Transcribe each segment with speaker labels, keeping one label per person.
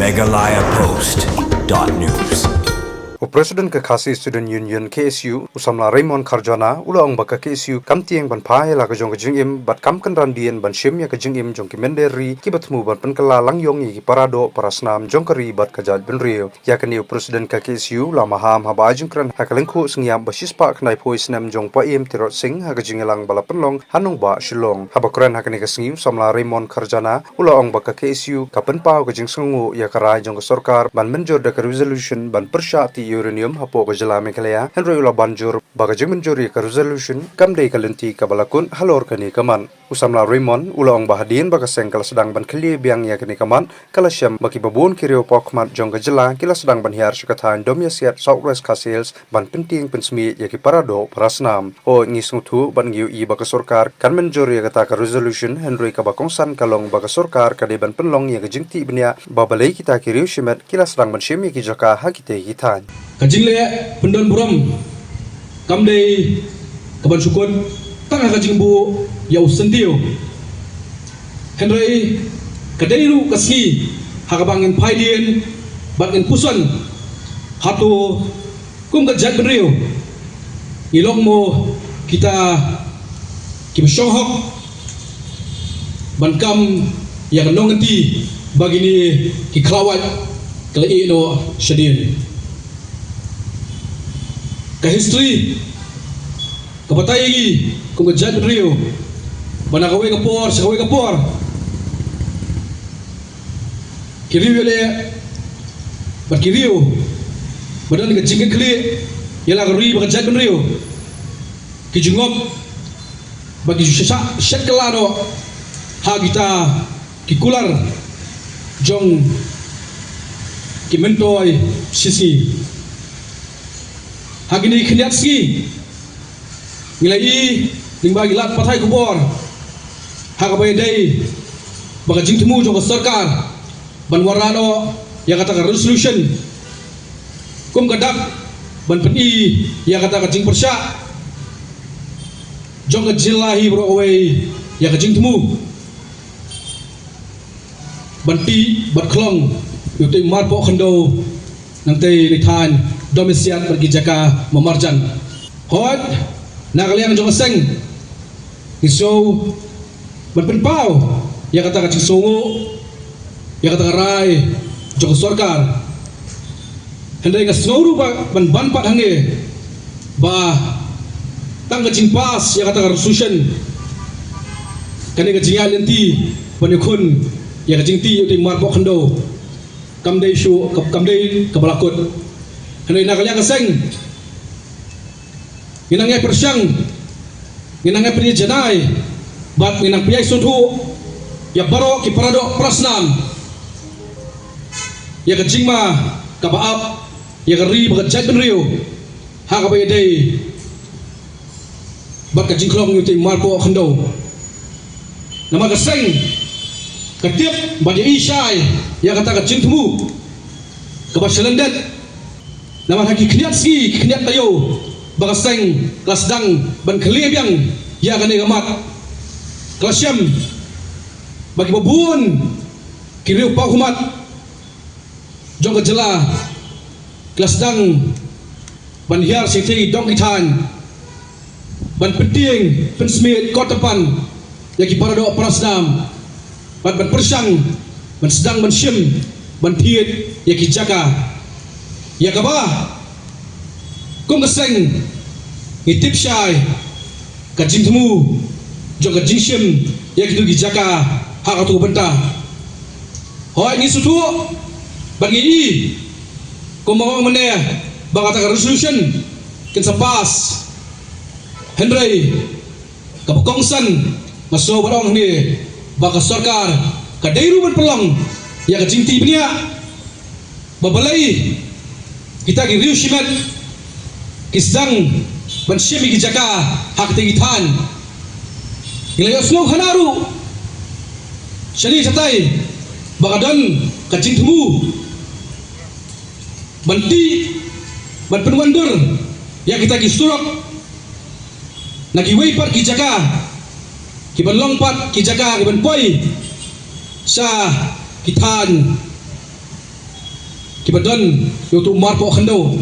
Speaker 1: megalayapost.news.
Speaker 2: Presiden Kekasih Student Union KSU usamla Raymond Karjana ulang baka KSU kamtieng ban pai la kajong kajing im bat kam kan randian ban shim ya kajing im jong kimenderi kibatmu ban penkala langyong yi parado parasnam jong kari bat kajat benrio ya kani Presiden KSU la maham haba ajung kran hakalengku sengyam basis pa knai pois nam jong pa im tirot sing ha kajing elang bala penlong hanung ba shilong haba kran hakani kasengi usamla Raymond Karjana ulang baka KSU kapen pau kajing sengu ya karai jong sarkar ban menjor da resolution ban persyati uranium hapo ko jela mekalaya henry ula banjur baga menjuri ka resolution kamdei kalenti kabalakun halor kani kaman usamla Raymond ulaong bahadin baga sengkal sedang ban kli biang ya kani kaman kalasyam baki babun kirio pokmat jong jela kila sedang ban hiar syukatan domya siat southwest castles ban penting pensmi ya ki parado parasnam o ngisungtu ban giu i baga sorkar kan menjuri kata ka resolution henry kabakongsan kalong baga sorkar kade ban penlong ya jingti benia babalai kita kirio shimet kila sedang ban shemi ki jaka hakite hitan
Speaker 3: kajing le pendon buram kamdei kaban sukun tang kajing bu yau sentiu henry kadeiru kasni hakabangin paidien bagin pusan hatu kum kajat benriu ilong mo kita kim shohok bankam yang nongenti bagini kiklawat kelai no shadin ka history kapatay kung kajad rio banakaway kapor sakaway kapor kiriyo le bat kiriyo badan ka jingga kli yala ri bakajad rio kijungop bagi syak kelado ha kita kikular jong kimentoy sisi hagini khniatski ngilai lingba gilat pathai kubor hagabai dai baka jingtemu jong sarkar banwarano ya kata resolution kum kadak ban peni ya kata jing persya jong jilahi bro away ya jingtemu banti bat klong yutai marpo khando nanti lithan domisiat pergi jaka memarjan hot nakalian jong seng iso berpenpau ya kata kacing songo ya kata rai jong sarkar hendai ka snoru ban banpat hange ba tang kacing pas ya kata resolution kane kacing alenti banekun ya kacing ti uti marpo khando kamdei shu kamdei kabalakut hendak nakalnya keseng nginangnya persyang nginangnya pergi jenai bat nginang piyai sudu ya baro ki parado prasnam ya kecing ma kabaap ya keri bakajat benriu ha kabay day bat kecing klong yuti marpo khando nama keseng ketiap badi isyai ya kata kecing temu kabat selendet nama haki kniatski kniat tayo bakaseng kelas dang ban kelebiang ya kan gamat kelasyam bagi babun kiriu pak humat jong kejela kelas dang ban hiar siti dong kitan ban penting pensmit kotapan ya ki parado prasnam ban persyang ban sedang ban syim ban piet ya ki jaka ya kabah kung keseng itip syai kajing temu jong kajing syim ya kitu gijaka hak atu bentah hoi ni sutu bagi i kumawa meneh bangata resolution kin sapas henry kapakongsan maso barong ni baka sarkar kadairu ban pelang ya kajing ti bnia babalai kita kiriu shimat kisdang bansyemi kijaka hak tigitan nilai snow hanaru syari satai bagadon kacing temu banti ban penwandur ya kita kisurok nagiway par kijaka kiban longpat kijaka kiban poi sa kitan Kibadon yutu mar po khando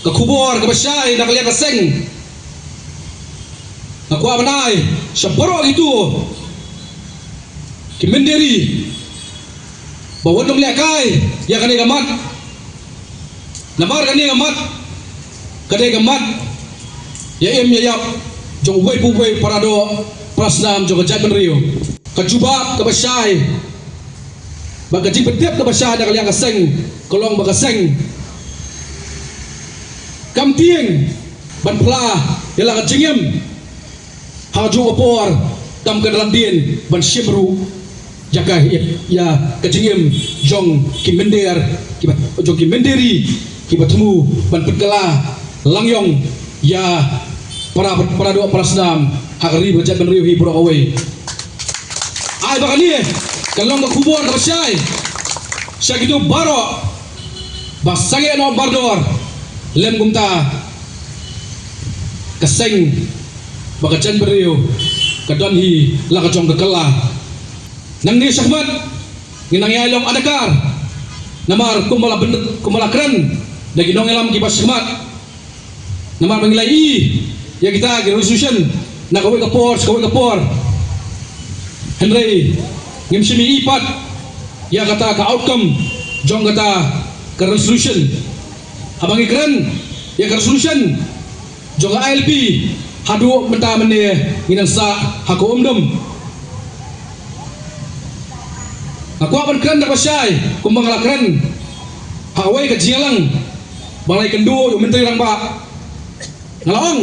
Speaker 3: ka khubor ka basay na kaliya ka seng nakwa manay sa baro itu kimenderi bawon ng lekay ya kanay gamat namar kanay gamat ya em ya yap jong way pu way parado prasnam jong jat benrio kajubab ka basay baga jipetep ka basay na kaliya ka seng kolong baga seng kamtieng ban pla yala ka jingem haju opor tam ka landien ban shimru jaka ya ka jingem jong kimender kibat jong kimenderi kibatmu ban pegala langyong ya para doa prasnam hakari bajat ban riu hi bro away ai bakali kalong ka kubor ka basay siya gitu baro basage no bardor lem gumta kaseng bakajan beriu kadon hi lakajong kekala nang ni syahmat nginang yalong adakar namar kumala keren dagi nong elam kibas syahmat namar mengilai ya kita resolution nak kawai kapor Henry ngimsimi ipat ya kata ka outcome jong kata ka resolution abang ikren ya ka resolution jong ka ILP hadu menta mene nginang sa hako umdum aku akan keren dapat syai kumbang ala keren hawai ka jialang balai kendu yung menteri rang ba ngalaong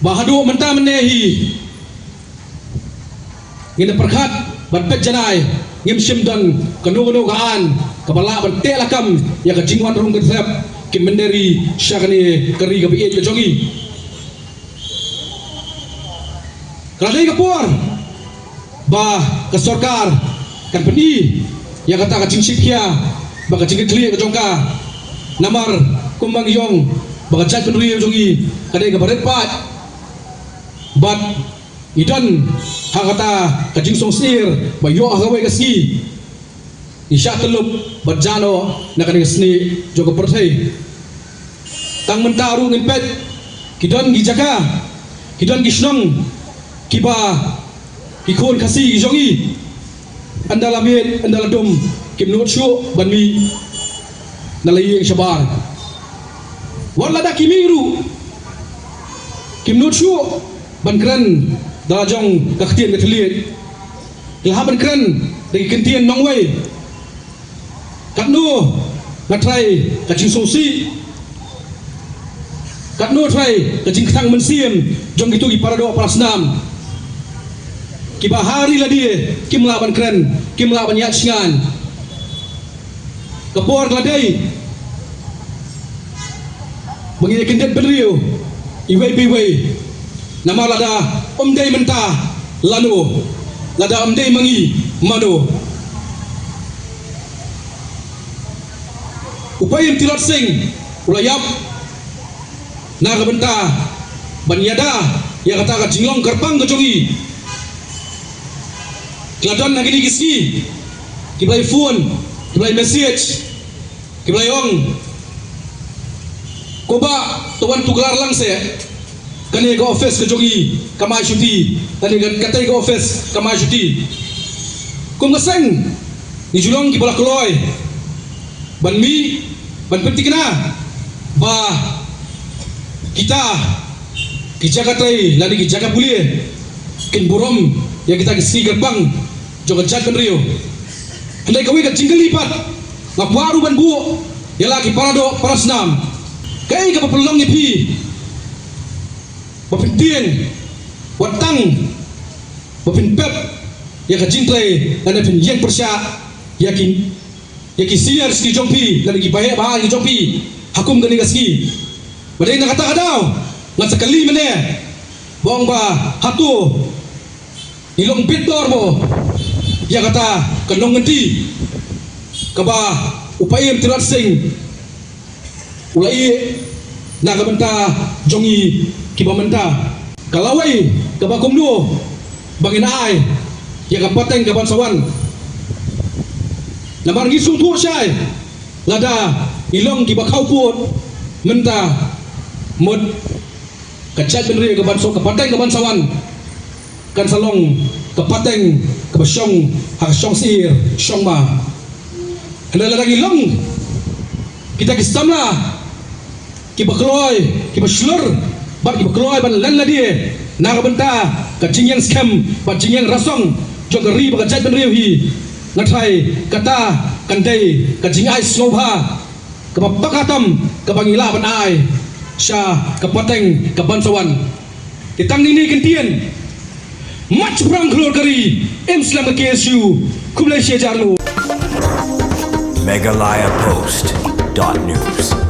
Speaker 3: bahadu menta mene hi ngina perkhat bat janai ngim simdan kanu gaan kapala ban telakam ya ka jingwan rung ketep kimenderi syakani keri ka biye jongi kalai kapor ba ka sarkar kan peni ya kata ka jingsip kia ba ka jingit kli ka jongka namar kumbang yong ba ka jat penri jongi kadai ka baret pat bat idan hakata kajing song sir bayo agawai kasi isya telup berjano nak seni juga pertai tang mentaru ngimpet kidan gijaga kidan gisnong kiba ikon kasi gijongi andala mit andala dum kimnot syu banmi nalai shabar wala da kimiru kimnot syu bankran dalajong kaktian ketliat ilhaban keren dari kentian nongway katno ngatrai kacing sosi katno trai kacing ketang mensiem jong gitu ki para doa prasnam ki bahari lah dia ki melaban keren ki melaban yatsingan kepor gladai mengiya kendet beriu iwai biwai nama lada omdai mentah lanu lada omdai mangi mano upayam tilat sing ulayap naga mentah banyada ya kata ka jinglong kerpang kejongi kladon nagini giski kiblai phone kiblai message kiblai ong koba tuan tugelar lang se kani ka office ka jogi kamay syuti kani katay ka office kamay syuti kung kaseng ni julong ki balakloy banmi ban penting na ba kita kijaga tay lani kijaga bulie kin burom ya kita kisi gerbang joga jat rio andai kawi ka jinggal lipat ngapwaru ban bu ya lagi parado parasnam kai ka papelong ipi bapintien watang bapinpep ya ka jingklay lani pin yang persya yakin yaki senior ski jompi lagi bahe bahal ki jompi hakum gani gaski badai nak kata kadau ngat sekali mene bong ba hatu ilong pitor mo ya kata kenong ngenti kaba upayem tirat sing ulai naga benta jongi kiba menta kalawai kaba kumdu bangin ai ya kapateng kaban sawan Lamar gisung tur syai lada ilong ki bakau puot menta mod kacat benri ke banso ke pateng ke bansawan kan salong ke pateng ke basyong hak syong sihir syong ma hendaklah lagi ilong kita kistamla ki bakloy ki baslur bat ki bakloy ban lan ladie naga benta ka jingyang scam bat jingyang rasong jong ri ba kacat benri hi ngatai kata kandai ka jingai snova ka pakatam ka bangila ban ai sya ka pateng ka bansawan kitang nini kentien mat perang keluar kari Islam ke KSU kumlai syejarlu
Speaker 1: Meghalaya Post.news